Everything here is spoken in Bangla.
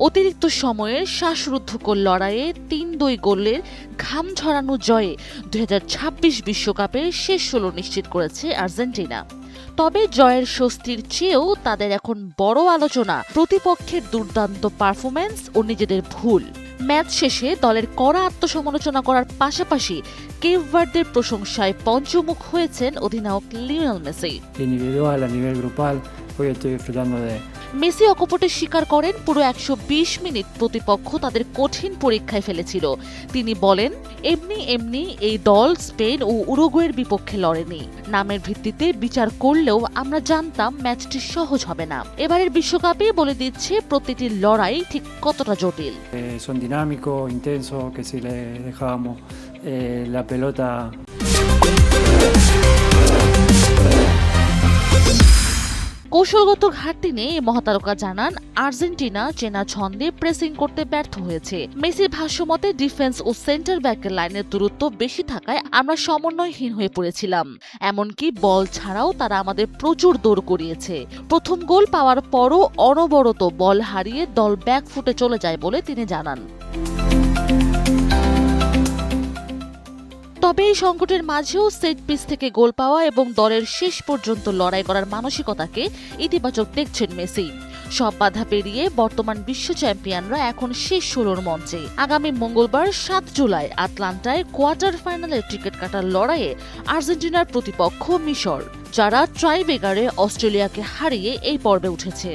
অতিরিক্ত সময়ের শ্বাসরুদ্ধকর লড়াইয়ে ৩-২ গোলের ঘাম ঝরানো জয়ে ২০২৬ বিশ্বকাপের শেষ ১৬ নিশ্চিত করেছে আর্জেন্টিনা। তবে জয়ের স্বস্তির চেয়েও তাদের এখন বড় আলোচনা প্রতিপক্ষের দুর্দান্ত পারফরম্যান্স ও নিজেদের ভুল। ম্যাচ শেষে দলের কড়া আত্মসমালোচনা করার পাশাপাশি কেপ ভার্দের প্রশংসায় পঞ্চমুখ হয়েছেন অধিনায়ক Lionel Messi. Individual, a nivel grupal, hoy estoy disfrutando de Messi অকপটে স্বীকার করেন পুরো ১২০ মিনিট প্রতিপক্ষ তাদের কঠিন পরীক্ষায় ফেলেছিল। তিনি বলেন, এমনি এই দল স্পেন ও উরুগুয়ের বিপক্ষে লড়েনি। নামের ভিত্তিতে বিচার করলেও আমরা জানতাম ম্যাচটি সহজ হবে না। এবারের বিশ্বকাপে বলে দিচ্ছে প্রতিটি লড়াই ঠিক কতটা জটিল। son dinámicos, intensos, que si le dejábamos la pelota. কৌশলগত ঘাটতি নিয়ে মহাতারকা জানান, আর্জেন্টিনা চেনা ছন্দে প্রেসিং করতে ব্যর্থ হয়েছে। মেসির ভাষ্যমতে ডিফেন্স ও সেন্টার ব্যাকের লাইনের দূরত্ব বেশি থাকায় আমরা সমন্বয়হীন হয়ে পড়েছিলাম। এমনকি বল ছাড়াও তারা আমাদের প্রচুর দৌড় করিয়েছে। প্রথম গোল পাওয়ার পরও অনবরত বল হারিয়ে দল ব্যাকফুটে চলে যায় বলে তিনি জানান। তবে এই সংকটের মাঝেও সেট পিস থেকে গোল পাওয়া এবং দলের শেষ পর্যন্ত লড়াই করার মানসিকতাকে ইতিবাচক দেখছেন মেসি। সব বাধা পেরিয়ে বর্তমান বিশ্ব চ্যাম্পিয়নরা এখন শেষ ১৬র মঞ্চে। আগামী মঙ্গলবার ৭ জুলাই আটলান্টায় কোয়ার্টার ফাইনালের টিকিট কাটার লড়াইয়ে আর্জেন্টিনার প্রতিপক্ষ মিশর, যারা ট্রাইবেগারে অস্ট্রেলিয়াকে হারিয়ে এই পর্বে উঠেছে।